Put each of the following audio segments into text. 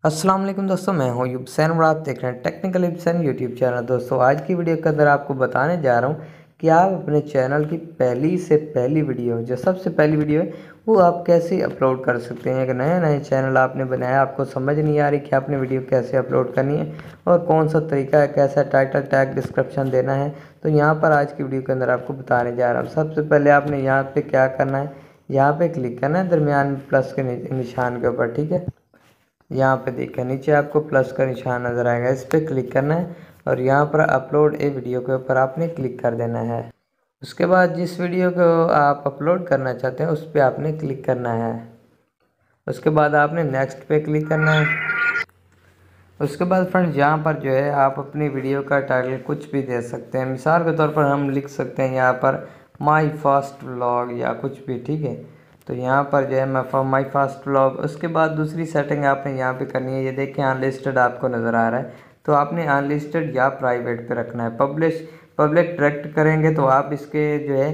अस्सलाम वालेकुम दोस्तों, मैं हूं यूबसैन और आप देख रहे हैं टेक्निकल यूबसैन यूट्यूब चैनल। दोस्तों आज की वीडियो के अंदर आपको बताने जा रहा हूं कि आप अपने चैनल की पहली से पहली वीडियो, जो सबसे पहली वीडियो है, वो आप कैसे अपलोड कर सकते हैं। एक नया नया चैनल आपने बनाया, आपको समझ नहीं आ रही कि आपने वीडियो कैसे अपलोड करनी है और कौन सा तरीका है, कैसा टाइटल टैग डिस्क्रिप्शन देना है, तो यहाँ पर आज की वीडियो के अंदर आपको बताने जा रहा हूँ। सबसे पहले आपने यहाँ पर क्या करना है, यहाँ पर क्लिक करना है दरमियान प्लस के निशान के ऊपर। ठीक है, यहाँ पे देखें नीचे आपको प्लस का निशान नज़र आएगा, इस पर क्लिक करना है और यहाँ पर अपलोड ए वीडियो के ऊपर आपने क्लिक कर देना है। उसके बाद जिस वीडियो को आप अपलोड करना चाहते हैं उस पर आपने क्लिक करना है। उसके बाद आपने नेक्स्ट पे क्लिक करना है। उसके बाद फ्रेंड्स यहाँ पर जो है आप अपनी वीडियो का टाइटल कुछ भी दे सकते हैं। मिसाल के तौर पर हम लिख सकते हैं यहाँ पर माई फर्स्ट व्लॉग या कुछ भी। ठीक है, तो यहाँ पर जो है मैं माई फर्स्ट व्लॉग। उसके बाद दूसरी सेटिंग आपने यहाँ पे करनी है, ये देखें अनलिस्टेड आपको नज़र आ रहा है, तो आपने अनलिस्टेड या प्राइवेट पे रखना है। पब्लिक डायरेक्ट करेंगे तो आप इसके जो है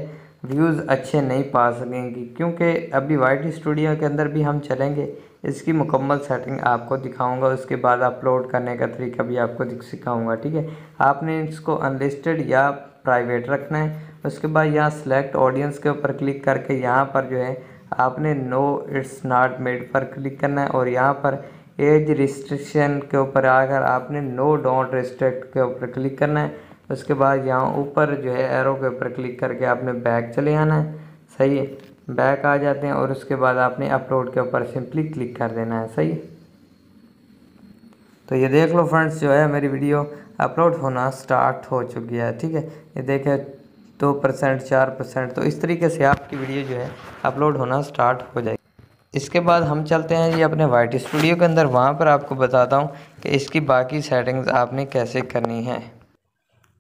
व्यूज़ अच्छे नहीं पा सकेंगे, क्योंकि अभी वाईटी स्टूडियो के अंदर भी हम चलेंगे, इसकी मुकम्मल सेटिंग आपको दिखाऊंगा। उसके बाद अपलोड करने का तरीका भी आपको सिखाऊंगा। ठीक है, आपने इसको अनलिस्टेड या प्राइवेट रखना है। उसके बाद यहाँ सेलेक्ट ऑडियंस के ऊपर क्लिक करके यहाँ पर जो है आपने नो इट्स नॉट मेड पर क्लिक करना है और यहाँ पर एज रिस्ट्रिक्शन के ऊपर आकर आपने नो डोंट रिस्ट्रिक्ट के ऊपर क्लिक करना है। उसके बाद यहाँ ऊपर जो है एरो के ऊपर क्लिक करके आपने बैक चले आना है। सही है, बैक आ जाते हैं और उसके बाद आपने अपलोड के ऊपर सिंपली क्लिक कर देना है। सही है, तो ये देख लो फ्रेंड्स, जो है मेरी वीडियो अपलोड होना स्टार्ट हो चुकी है। ठीक है, ये देखें 2%, 4%, तो इस तरीके से आपकी वीडियो जो है अपलोड होना स्टार्ट हो जाएगी। इसके बाद हम चलते हैं ये अपने वाईटी स्टूडियो के अंदर, वहाँ पर आपको बताता हूँ कि इसकी बाकी सेटिंग्स आपने कैसे करनी है।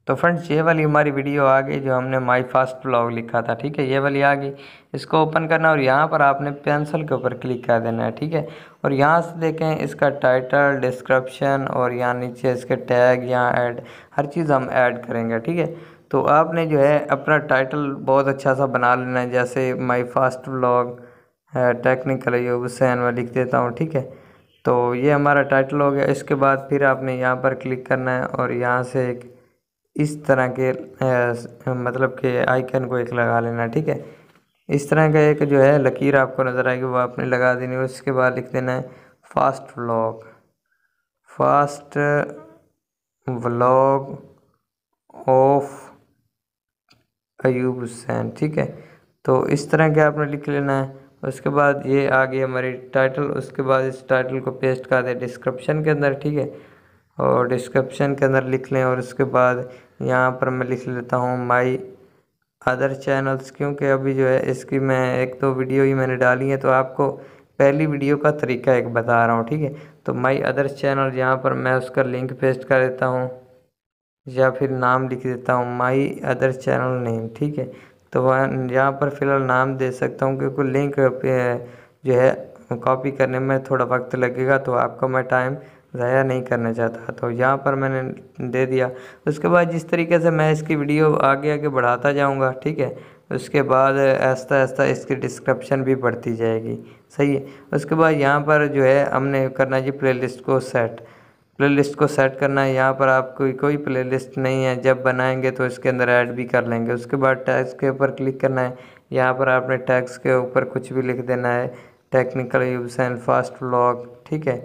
तो फ्रेंड्स ये वाली हमारी वीडियो आ गई, जो हमने माई फर्स्ट व्लॉग लिखा था। ठीक है, ये वाली आ गई, इसको ओपन करना और यहाँ पर आपने पेंसिल के ऊपर क्लिक कर देना है। ठीक है, और यहाँ से देखें इसका टाइटल, डिस्क्रिप्शन और यहाँ नीचे इसके टैग, यहाँ ऐड, हर चीज़ हम ऐड करेंगे। ठीक है, तो आपने जो है अपना टाइटल बहुत अच्छा सा बना लेना है, जैसे my first vlog technical Hussain मैं लिख देता हूँ। ठीक है, तो ये हमारा टाइटल हो गया। इसके बाद फिर आपने यहाँ पर क्लिक करना है और यहाँ से एक इस तरह के मतलब के आइकन को एक लगा लेना। ठीक है, इस तरह का एक जो है लकीर आपको नज़र आएगी, वो आपने लगा देनी है। उसके बाद लिख देना है fast vlog, fast vlog of Ayub Hussain. ठीक है, तो इस तरह के आपने लिख लेना है। उसके बाद ये आ गई हमारी टाइटल। उसके बाद इस टाइटल को पेस्ट कर दें डिस्क्रिप्शन के अंदर। ठीक है, और डिस्क्रिप्शन के अंदर लिख लें और उसके बाद यहाँ पर मैं लिख लेता हूँ माई अदर चैनल्स, क्योंकि अभी जो है इसकी मैं एक दो वीडियो ही मैंने डाली है, तो आपको पहली वीडियो का तरीका एक बता रहा हूँ। ठीक है, तो माई अदर चैनल, यहाँ पर मैं उसका लिंक पेस्ट कर देता हूँ या फिर नाम लिख देता हूँ माई अदर चैनल नेम। ठीक है, तो वह यहाँ पर फ़िलहाल नाम दे सकता हूँ, क्योंकि लिंक जो है कॉपी करने में थोड़ा वक्त लगेगा, तो आपका मैं टाइम ज़ाया नहीं करना चाहता, तो यहाँ पर मैंने दे दिया। उसके बाद जिस तरीके से मैं इसकी वीडियो आगे आगे बढ़ाता जाऊँगा, ठीक है, उसके बाद आहिस्ता आहिस्ता इसकी डिस्क्रिप्शन भी बढ़ती जाएगी। सही है, उसके बाद यहाँ पर जो है हमने करना है जी प्लेलिस्ट को सेट करना है। यहाँ पर आपको कोई प्लेलिस्ट नहीं है, जब बनाएंगे तो इसके अंदर ऐड भी कर लेंगे। उसके बाद टैग्स के ऊपर क्लिक करना है, यहाँ पर आपने टैग्स के ऊपर कुछ भी लिख देना है, टेक्निकल यूबसैन फास्ट व्लॉग। ठीक है,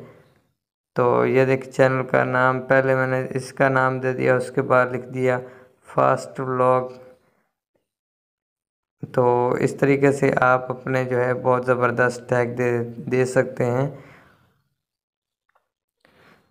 तो ये देख चैनल का नाम पहले मैंने इसका नाम दे दिया, उसके बाद लिख दिया फास्ट व्लॉग। तो इस तरीके से आप अपने जो है बहुत ज़बरदस्त टैग दे सकते हैं।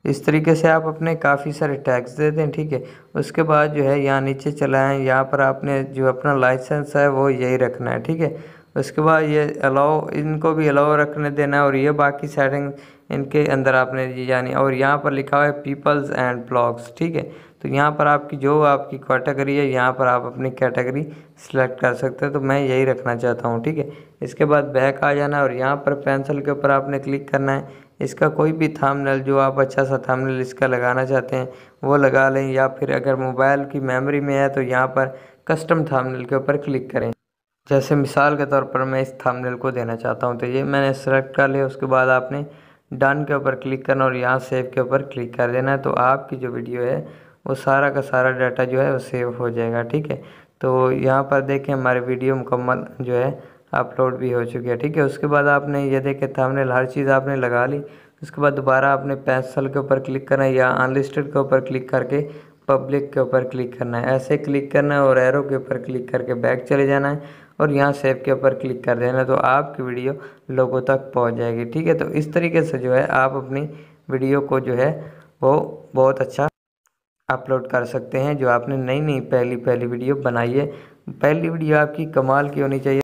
इस तरीके से आप अपने काफ़ी सारे टैग्स दे दें। ठीक है, उसके बाद जो है यहाँ नीचे चला है, यहाँ पर आपने जो अपना लाइसेंस है वो यही रखना है। ठीक है, उसके बाद ये अलाउ, इनको भी अलाउ रखने देना है और ये बाकी सेटिंग इनके अंदर आपने यानी, और यहाँ पर लिखा हुआ है पीपल्स एंड ब्लॉग्स। ठीक है, तो यहाँ पर आपकी जो आपकी कैटेगरी है, यहाँ पर आप अपनी कैटेगरी सिलेक्ट कर सकते हैं, तो मैं यही रखना चाहता हूँ। ठीक है, इसके बाद बैक आ जाना और यहाँ पर पेंसिल के ऊपर आपने क्लिक करना है। इसका कोई भी थंबनेल जो आप अच्छा सा थंबनेल इसका लगाना चाहते हैं वो लगा लें, या फिर अगर मोबाइल की मेमोरी में है तो यहाँ पर कस्टम थंबनेल के ऊपर क्लिक करें। जैसे मिसाल के तौर पर मैं इस थंबनेल को देना चाहता हूँ, तो ये मैंने सेलेक्ट कर लिया। उसके बाद आपने डन के ऊपर क्लिक करना और यहाँ सेव के ऊपर क्लिक कर देना है। तो आपकी जो वीडियो है वो सारा का सारा डाटा जो है वो सेव हो जाएगा। ठीक है, तो यहाँ पर देखें हमारी वीडियो मुकम्मल जो है अपलोड भी हो चुकी है। ठीक है, उसके बाद आपने ये देखे थंबनेल हर चीज़ आपने लगा ली। उसके बाद दोबारा आपने पेंसिल के ऊपर क्लिक करना है या अनलिस्टेड के ऊपर क्लिक करके पब्लिक के ऊपर क्लिक करना है। ऐसे क्लिक करना है और एरो के ऊपर क्लिक करके बैक चले जाना है और यहाँ सेव के ऊपर क्लिक कर देना है। तो आपकी वीडियो लोगों तक पहुँच जाएगी। ठीक है, तो इस तरीके से जो है आप अपनी वीडियो को जो है वो बहुत अच्छा अपलोड कर सकते हैं। जो आपने नई पहली वीडियो बनाई है, पहली वीडियो आपकी कमाल की होनी चाहिए।